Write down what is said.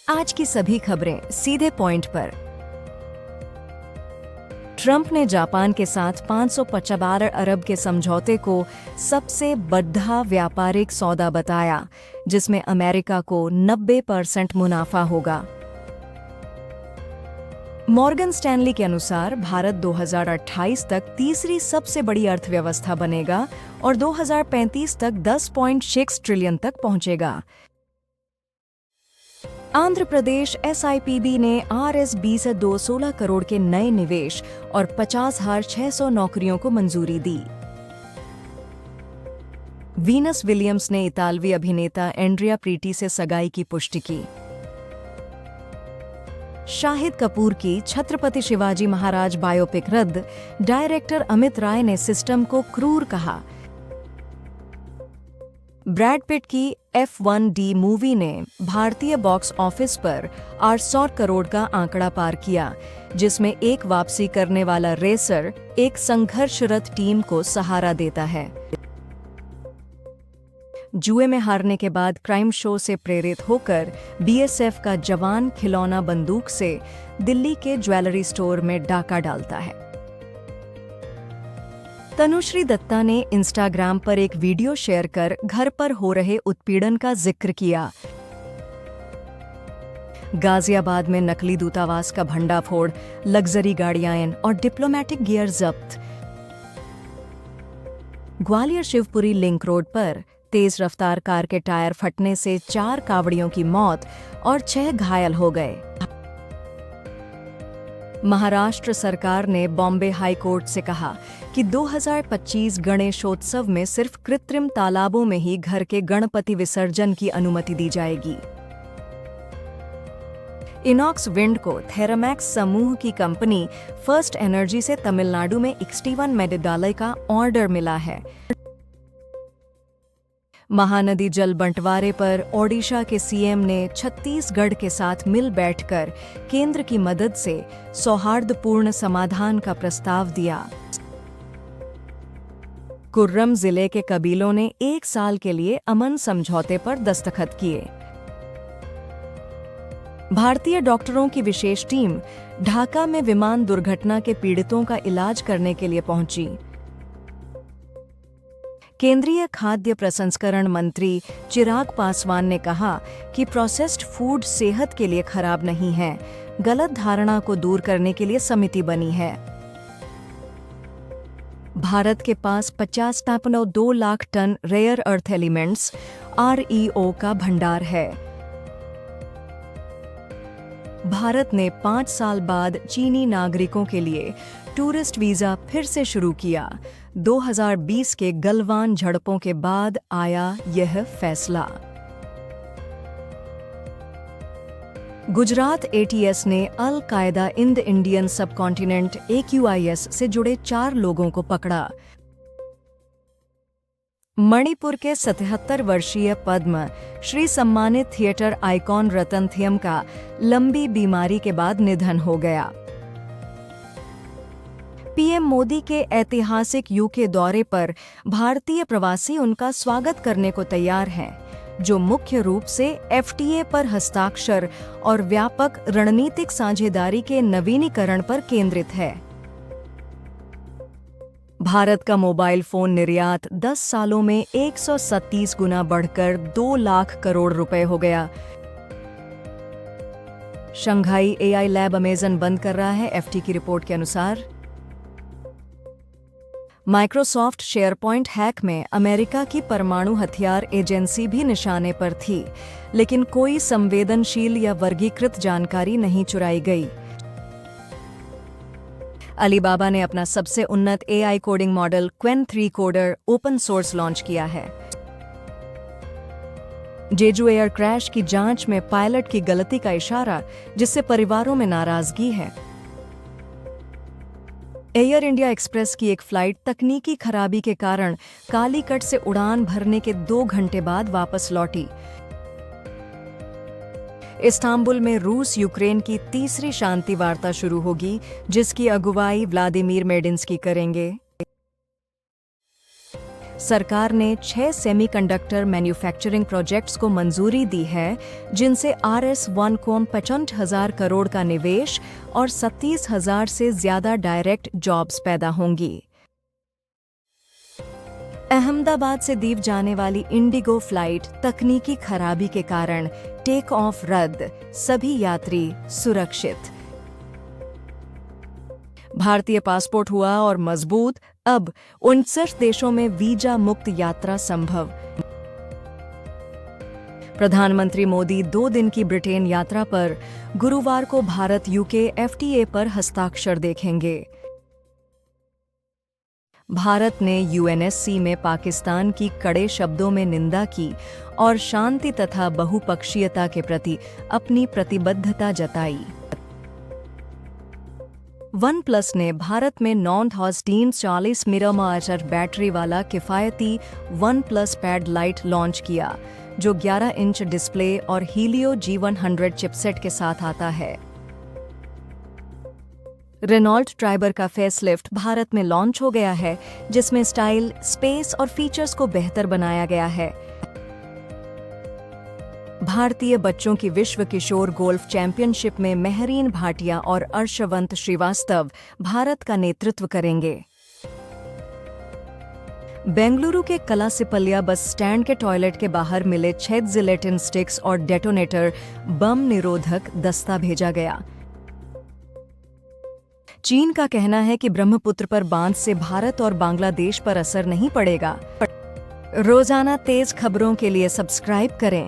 आज की सभी खबरें सीधे पॉइंट पर। ट्रंप ने जापान के साथ 555 अरब के समझौते को सबसे बड़ा व्यापारिक सौदा बताया, जिसमें अमेरिका को 90% मुनाफा होगा। मॉर्गन स्टैनली के अनुसार भारत 2028 तक तीसरी सबसे बड़ी अर्थव्यवस्था बनेगा और 2035 तक 10.6 ट्रिलियन तक पहुंचेगा। आंध्र प्रदेश SIPB ने RSB से 216 करोड़ के नए निवेश और 50,600 नौकरियों को मंजूरी दी। वीनस विलियम्स ने इतालवी अभिनेता एंड्रिया प्रीटी से सगाई की पुष्टि की। शाहिद कपूर की छत्रपति शिवाजी महाराज बायोपिक रद्द, डायरेक्टर अमित राय ने सिस्टम को क्रूर कहा। ब्रैड पिट की F1D मूवी ने भारतीय बॉक्स ऑफिस पर 800 करोड़ का आंकड़ा पार किया, जिसमें एक वापसी करने वाला रेसर एक संघर्षरत टीम को सहारा देता है। जुए में हारने के बाद क्राइम शो से प्रेरित होकर BSF का जवान खिलौना बंदूक से दिल्ली के ज्वेलरी स्टोर में डाका डालता है। तनुश्री दत्ता ने इंस्टाग्राम पर एक वीडियो शेयर कर घर पर हो रहे उत्पीड़न का जिक्र किया। गाजियाबाद में नकली दूतावास का भंडाफोड़, लग्जरी गाड़ियां और डिप्लोमेटिक गियर जब्त। ग्वालियर शिवपुरी लिंक रोड पर तेज रफ्तार कार के टायर फटने से 4 कावड़ियों की मौत और 6 घायल हो गए। महाराष्ट्र सरकार ने बॉम्बे हाई कोर्ट से कहा कि 2025 गणेशोत्सव में सिर्फ कृत्रिम तालाबों में ही घर के गणपति विसर्जन की अनुमति दी जाएगी। इनॉक्स विंड को थेरामैक्स समूह की कंपनी फर्स्ट एनर्जी से तमिलनाडु में 61 मेगावाट का ऑर्डर मिला है। महानदी जल बंटवारे पर ओडिशा के सीएम ने छत्तीसगढ़ के साथ मिल बैठकर केंद्र की मदद से सौहार्दपूर्ण समाधान का प्रस्ताव दिया। कुर्रम जिले के कबीलों ने 1 साल के लिए अमन समझौते पर दस्तखत किए। भारतीय डॉक्टरों की विशेष टीम ढाका में विमान दुर्घटना के पीड़ितों का इलाज करने के लिए पहुंची। केंद्रीय खाद्य प्रसंस्करण मंत्री चिराग पासवान ने कहा कि प्रोसेस्ड फूड सेहत के लिए खराब नहीं है। गलत धारणा को दूर करने के लिए समिति बनी है। भारत के पास 50.2 lakh tonne rare earth elements REO का भंडार है। भारत ने 5 साल बाद चीनी नागरिकों के लिए टूरिस्ट वीजा फिर से शुरू किया। 2020 के गलवान झड़पों के बाद आया यह फैसला। गुजरात ATS ने अल कायदा in the Indian subcontinent AQIS से जुड़े 4 लोगों को पकड़ा। मणिपुर के 77 वर्षीय पद्म श्री सम्मानित थिएटर आइकॉन रतन थियम का लंबी बीमारी के बाद निधन हो गया। PM मोदी के ऐतिहासिक UK दौरे पर भारतीय प्रवासी उनका स्वागत करने को तैयार हैं, जो मुख्य रूप से FTA पर हस्ताक्षर और व्यापक रणनीतिक साझेदारी के नवीनीकरण पर केंद्रित है। भारत का मोबाइल फोन निर्यात 10 सालों में 137 गुना बढ़कर 2 लाख करोड़ रुपए हो गया। शंघाई AI लैब अमेजन बंद कर रहा है, FT की रिपोर्ट के अनुसार। माइक्रोसॉफ्ट शेयरपॉइंट हैक में अमेरिका की परमाणु हथियार एजेंसी भी निशाने पर थी, लेकिन कोई संवेदनशील या वर्गीकृत जानकारी नहीं चुराई गई। अलीबाबा ने अपना सबसे उन्नत AI coding model Qwen 3 coder open source launch किया है। जेजू एयर क्रैश की जांच में पायलट की गलती का इशारा, जिससे परिवारों में नाराजगी है। एयर इंडिया एक्सप्रेस की एक फ्लाइट तकनीकी खराबी के कारण कालीकट से उड़ान भरने के 2 घंटे बाद वापस लौटी। इस्तांबुल में रूस यूक्रेन की तीसरी शांति वार्ता शुरू होगी, जिसकी अगुवाई व्लादिमीर मेडिंस्की करेंगे। सरकार ने 6 सेमीकंडक्टर मैन्युफैक्चरिंग प्रोजेक्ट्स को मंजूरी दी है, जिनसे RS1 को 65,000 करोड़ का निवेश और 37,000 से ज्यादा डायरेक्ट जॉब्स पैदा होंगी। अहमदाबाद से दीव जाने वाली इंडिगो फ्लाइट तकनीकी खराबी के कारण टेक ऑफ रद्द, सभी यात्री सुरक्षित। भारतीय पासपोर्ट हुआ और मजबूत, अब 59 देशों में वीजा मुक्त यात्रा संभव। प्रधानमंत्री मोदी 2 दिन की ब्रिटेन यात्रा पर गुरुवार को भारत यूके FTA पर हस्ताक्षर देखेंगे। भारत ने UNSC में पाकिस्तान की कड़े शब्दों में निंदा की और शांति तथा बहुपक्षीयता के प्रति अपनी प्रतिबद्धता जताई। OnePlus ने भारत में 9,340 mAh बैटरी वाला किफायती OnePlus Pad Lite लॉन्च किया, जो 11 इंच डिस्प्ले और Helio G100 चिपसेट के साथ आता है। रेनॉल्ट ट्राइबर का फेसलिफ्ट भारत में लॉन्च हो गया है, जिसमें स्टाइल, स्पेस और फीचर्स को बेहतर बनाया गया है। भारतीय बच्चों की विश्व किशोर गोल्फ चैंपियनशिप में मेहरीन भाटिया और अर्शवंत श्रीवास्तव भारत का नेतृत्व करेंगे। बेंगलुरु के कलासिपल्या बस स्टैंड के टॉयलेट के बाहर मिले 6 जिलेटिन स्टिक्स और डेटोनेटर बम निरोधक दस्ता भेजा गया। चीन का कहना है कि ब्रह्मपुत्र पर बांध से भारत और बांग्लादेश पर असर नहीं पड़ेगा। रोजाना तेज खबरों के लिए सब्सक्राइब करें।